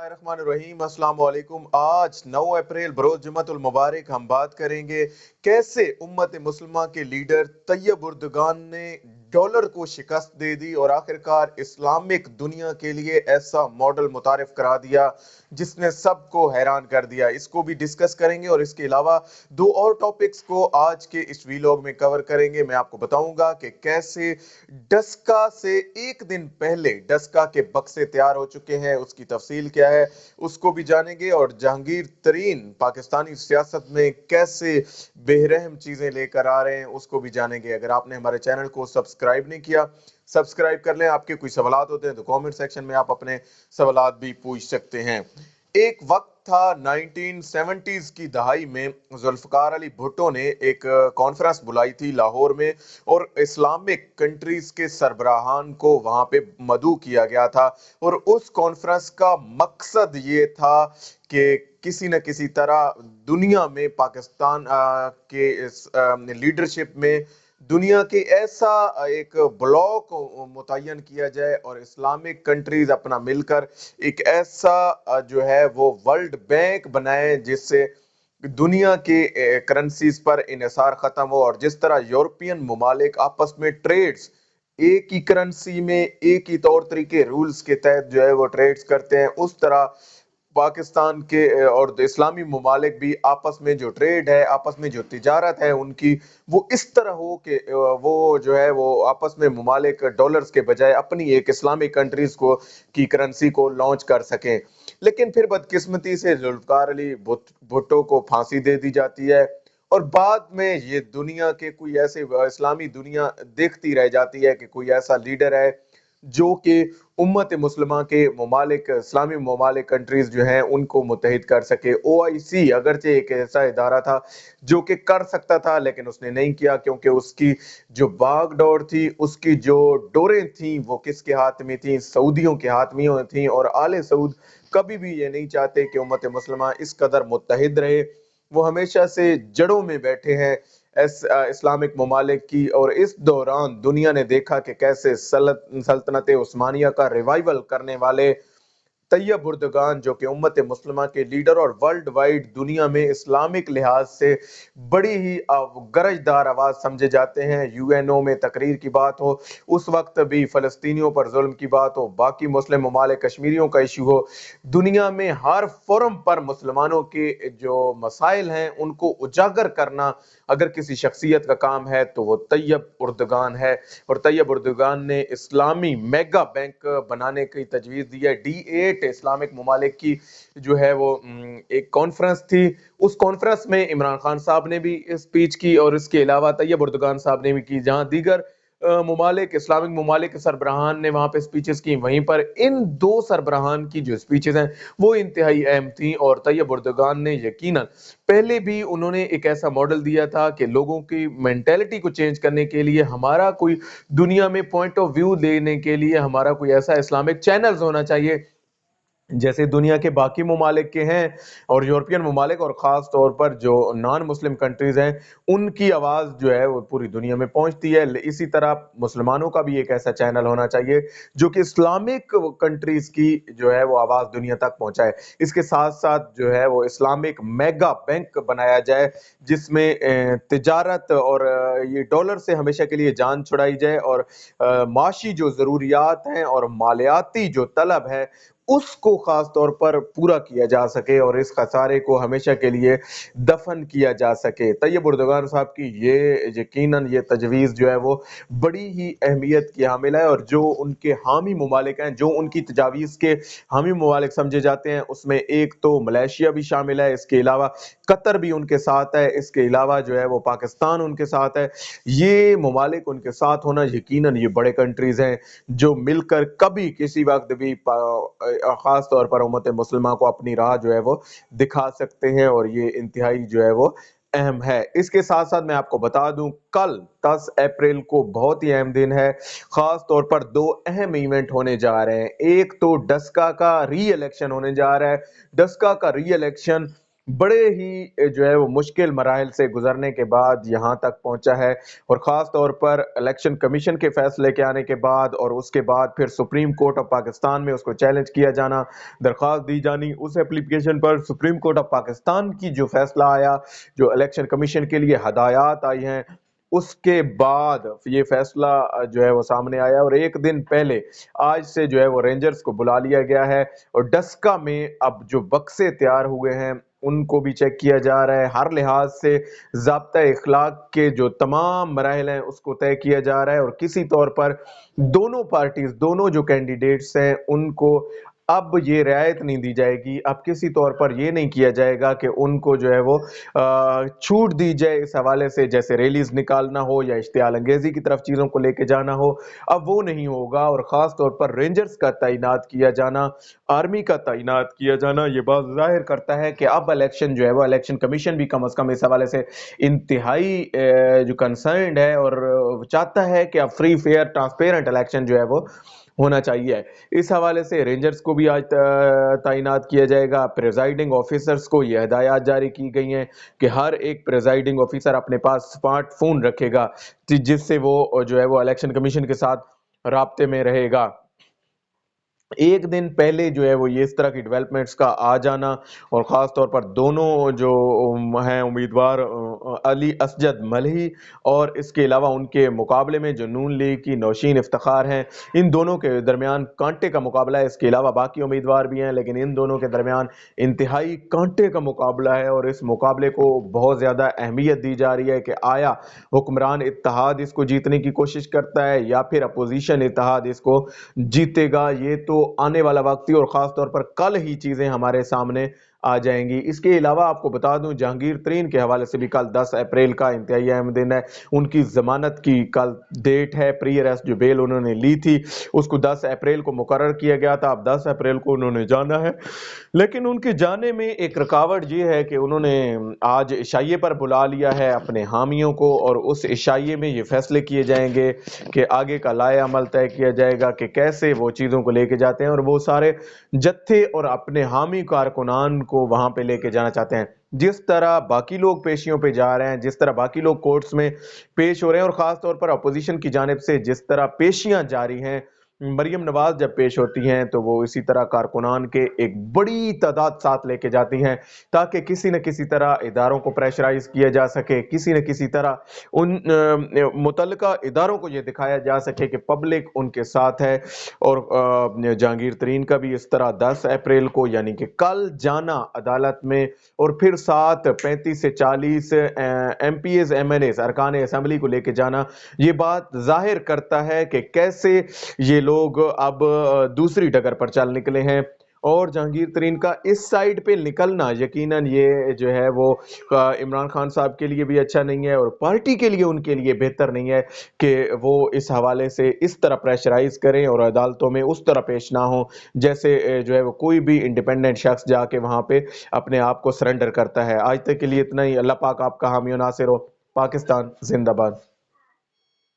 रहमान रहीम। अस्सलाम वालेकुम। आज 9 अप्रैल बरोज जुम्मतुल मुबारक हम बात करेंगे कैसे उम्मत मुस्लिमा के लीडर तैयब उर्दुगान ने डॉलर को शिकस्त दे दी और आखिरकार इस्लामिक दुनिया के लिए ऐसा मॉडल मुतारिफ करा दिया जिसने सबको हैरान कर दिया। इसको भी डिस्कस करेंगे और इसके अलावा दो और टॉपिक्स को आज के इस वीलॉग में कवर करेंगे। मैं आपको बताऊंगा कि कैसे डस्का से एक दिन पहले डस्का के बक्से तैयार हो चुके हैं, उसकी तफसील क्या है उसको भी जानेंगे। और जहांगीर तरीन पाकिस्तानी सियासत में कैसे बेरहम चीजें लेकर आ रहे हैं उसको भी जानेंगे। अगर आपने हमारे चैनल को सब्सक्राइब नहीं किया, सब्सक्राइब कर लें। आपके कोई सवालात होते हैं तो कमेंट सेक्शन में आप अपने सवालात भी पूछ सकते हैं। एक वक्त था 1970s की दहाई में, जुल्फकार अली भुट्टो ने एक कॉन्फ्रेंस बुलाई थी लाहौर में और इस्लामिक कंट्रीज के सरबराहान को वहां पे मदऊ किया गया था। और उस कॉन्फ्रेंस का मकसद ये था कि किसी न किसी तरह दुनिया में पाकिस्तान के लीडरशिप में दुनिया के ऐसा एक ब्लॉक मुतय्यन किया जाए और इस्लामिक कंट्रीज अपना मिलकर एक ऐसा जो है वो वर्ल्ड बैंक बनाए जिससे दुनिया के करेंसीज पर इन्हिसार खत्म हो। और जिस तरह यूरोपियन ममालिक आपस में ट्रेड्स एक ही करेंसी में एक ही तौर तरीके रूल्स के तहत जो है वो ट्रेड्स करते हैं, उस तरह पाकिस्तान के और इस्लामी ममालिक भी आपस में जो ट्रेड है, आपस में जो तिजारत है उनकी, वो इस तरह हो कि वो जो है वो आपस में ममालिक डॉलर्स के बजाय अपनी एक इस्लामिक कंट्रीज को की करेंसी को लॉन्च कर सकें। लेकिन फिर बदकिस्मती से जुल्फकार अली भुट्टो को फांसी दे दी जाती है और बाद में ये दुनिया के कोई ऐसे इस्लामी दुनिया देखती रह जाती है कि कोई ऐसा लीडर है जो कि उम्मत मुस्लिमा के ममालिक इस्लामी ममालिक कंट्रीज जो हैं उनको मुत्तहिद कर सके। ओआईसी अगरचे एक ऐसा इदारा था जो कि कर सकता था लेकिन उसने नहीं किया, क्योंकि उसकी जो बागडोर थी, उसकी जो डोरें थी वो किसके हाथ में थी? सऊदियों के हाथ में थी। और आले सऊद कभी भी ये नहीं चाहते कि उम्मत मुस्लिमा इस कदर मुत्तहिद रहे। वो हमेशा से जड़ों में बैठे हैं इस्लामिक ममालिक की। और इस दौरान दुनिया ने देखा कि कैसे सल्तनत उस्मानिया का रिवाइवल करने वाले तैयब उर्दुगान, जो कि उम्मत मुस्लिमा के लीडर और वर्ल्ड वाइड दुनिया में इस्लामिक लिहाज से बड़ी ही गरजदार आवाज समझे जाते हैं। यूएनओ में तकरीर की बात हो, उस वक्त भी फलस्तीनियों पर जुल्म की बात हो, बाकी मुस्लिम ममालिक कश्मीरियों का इशू हो, दुनिया में हर फोरम पर मुसलमानों के जो मसाइल हैं उनको उजागर करना अगर किसी शख्सियत का काम है तो वो तैयब उर्दुगान है। और तैयब उर्दुगान ने इस्लामी मेगा बैंक बनाने की तजवीज़ दी है। D8 इस्लामिक ममालिक की जो है वो एक कॉन्फ्रेंस थी, उस कॉन्फ्रेंस में इमरान खान साहब ने भी स्पीच की और इसके अलावा तैयब उर्दुगान साहब ने भी की, जहां दीगर ममालिक इस्लामिक ममालिक के सरबराहान ने वहां पे स्पीचेस की। वहीं पर इन दो सरबराहान की जो स्पीचेस हैं वो इंतहाई अहम थी। और तैयब उर्दुगान ने यकीनन पहले भी उन्होंने एक ऐसा मॉडल दिया था कि लोगों की मेंटेलिटी को चेंज करने के लिए हमारा कोई दुनिया में पॉइंट ऑफ व्यू देने के लिए हमारा कोई ऐसा इस्लामिक चैनल्स होना चाहिए जैसे दुनिया के बाकी ममालिक के हैं और यूरोपियन ममालिक और ख़ास तौर पर जो नॉन मुस्लिम कंट्रीज़ हैं उनकी आवाज़ जो है वो पूरी दुनिया में पहुंचती है। इसी तरह मुसलमानों का भी एक ऐसा चैनल होना चाहिए जो कि इस्लामिक कंट्रीज़ की जो है वो आवाज़ दुनिया तक पहुंचाए। इसके साथ साथ जो है वो इस्लामिक मेगा बैंक बनाया जाए जिसमें तिजारत और ये डॉलर से हमेशा के लिए जान छुड़ाई जाए और माशी जो ज़रूरियात हैं और मालियाती जो तलब है उसको खास तौर पर पूरा किया जा सके और इस खसारे को हमेशा के लिए दफन किया जा सके। तैयब उर्दुगान साहब की ये यकीनन ये तजवीज़ जो है वो बड़ी ही अहमियत की हामिल है। और जो उनके हामी ममालिक हैं, जो उनकी तजावीज़ के हामी ममालिक समझे जाते हैं, उसमें एक तो मलेशिया भी शामिल है, इसके अलावा कतर भी उनके साथ है, इसके अलावा जो है वो पाकिस्तान उनके साथ है। ये ममालिक उनके साथ होना यकीनन ये बड़े कंट्रीज़ हैं जो मिलकर कभी किसी वक्त भी खास तौर पर उम्मत मुस्लिमा को अपनी राह जो है वो दिखा सकते हैं। और ये इंतहाई जो है वो अहम है। इसके साथ साथ मैं आपको बता दूं कल 10 अप्रैल को बहुत ही अहम दिन है। खास तौर पर दो अहम इवेंट होने जा रहे हैं। एक तो डस्का का री इलेक्शन होने जा रहा है। डस्का का री इलेक्शन बड़े ही जो है वो मुश्किल मराहिल से गुजरने के बाद यहाँ तक पहुँचा है, और ख़ास तौर पर इलेक्शन कमीशन के फैसले के आने के बाद और उसके बाद फिर सुप्रीम कोर्ट ऑफ पाकिस्तान में उसको चैलेंज किया जाना, दरख्वास्त दी जानी, उस एप्लीकेशन पर सुप्रीम कोर्ट ऑफ पाकिस्तान की जो फैसला आया, जो इलेक्शन कमीशन के लिए हदायत आई हैं, उसके बाद ये फैसला जो है वो सामने आया, और एक दिन पहले आज से जो है वो रेंजर्स को बुला लिया गया है, और डस्का में अब जो बक्से तैयार हुए हैं उनको भी चेक किया जा रहा है। हर लिहाज से ज़ाब्ता इखलाक के जो तमाम मराहिल हैं उसको तय किया जा रहा है, और किसी तौर पर दोनों पार्टीज, दोनों जो कैंडिडेट्स हैं उनको अब ये रियायत नहीं दी जाएगी। अब किसी तौर पर ये नहीं किया जाएगा कि उनको जो है वो छूट दी जाए इस हवाले से, जैसे रैलीज निकालना हो या इश्तियाल अंगेजी की तरफ चीज़ों को लेके जाना हो, अब वो नहीं होगा। और ख़ास तौर पर रेंजर्स का तैनात किया जाना, आर्मी का तैनात किया जाना, ये बात ज़ाहिर करता है कि अब इलेक्शन जो है वो, इलेक्शन कमीशन भी कम अज़ कम इस हवाले से इंतहाई जो कंसर्न्ड है और चाहता है कि अब फ्री फेयर ट्रांसपेरेंट इलेक्शन जो है वो होना चाहिए। इस हवाले से रेंजर्स को भी आज तैनात किया जाएगा। प्रिजाइडिंग ऑफिसर्स को ये हदायत जारी की गई हैं कि हर एक प्रिजाइडिंग ऑफिसर अपने पास स्मार्टफोन रखेगा, जिससे वो जो है वो इलेक्शन कमीशन के साथ राब्ते में रहेगा। एक दिन पहले जो है वो ये इस तरह की डेवलपमेंट्स का आ जाना, और ख़ास तौर पर दोनों जो हैं उम्मीदवार, अली असजद मलही और इसके अलावा उनके मुकाबले में जो नून लीग की नौशीन इफ्तिखार हैं, इन दोनों के दरमियान कांटे का मुकाबला है। इसके अलावा बाकी उम्मीदवार भी हैं, लेकिन इन दोनों के दरमियान इंतहाई कांटे का मुकाबला है, और इस मुकाबले को बहुत ज़्यादा अहमियत दी जा रही है कि आया हुक्मरान इत्तेहाद इसको जीतने की कोशिश करता है या फिर अपोजिशन इत्तेहाद इसको जीतेगा। ये तो आने वाला वक्त ही, और ख़ास तौर पर कल ही चीज़ें हमारे सामने आ जाएंगी। इसके अलावा आपको बता दूं, जहांगीर तरीन के हवाले से भी कल 10 अप्रैल का इंतहाई अहम दिन है। उनकी ज़मानत की कल डेट है। प्री अरेस्ट जो बेल उन्होंने ली थी उसको 10 अप्रैल को मुकर्रर किया गया था। अब 10 अप्रैल को उन्होंने जाना है, लेकिन उनके जाने में एक रुकावट ये है कि उन्होंने आज इशाइये पर बुला लिया है अपने हामियों को, और उस इशाइये में ये फैसले किए जाएंगे कि आगे का लाए अमल तय किया जाएगा कि कैसे वो चीज़ों को लेके जाते हैं, और वो सारे जत्थे और अपने हामी कारकुनान को वहां पे लेके जाना चाहते हैं। जिस तरह बाकी लोग पेशियों पे जा रहे हैं, जिस तरह बाकी लोग कोर्ट्स में पेश हो रहे हैं, और खास तौर पर अपोजिशन की जानिब से जिस तरह पेशियां जारी हैं, मरियम नवाज जब पेश होती हैं तो वो इसी तरह कारकुनान के एक बड़ी तादाद साथ लेके जाती हैं, ताकि किसी न किसी तरह इदारों को प्रेशराइज किया जा सके, किसी न किसी तरह उन मुतल्लिका इदारों को ये दिखाया जा सके कि पब्लिक उनके साथ है। और जहांगीर तरीन का भी इस तरह 10 अप्रैल को यानी कि कल जाना अदालत में, और फिर साथ 35 से 40 MPs MLAs अरकान असम्बली को लेके जाना, ये बात जाहिर करता है कि कैसे ये लोग अब दूसरी डगर पर चल निकले हैं। और जहांगीर तरीन का इस साइड पे निकलना यकीनन ये जो है वो इमरान खान साहब के लिए भी अच्छा नहीं है, और पार्टी के लिए, उनके लिए बेहतर नहीं है कि वो इस हवाले से इस तरह प्रेशराइज करें और अदालतों में उस तरह पेश ना हो जैसे जो है वो कोई भी इंडिपेंडेंट शख्स जाके वहां पे अपने आप को सरेंडर करता है। आज तक के लिए इतना ही। अल्लाह पाक आपका हामी और नासिर हो। पाकिस्तान जिंदाबाद।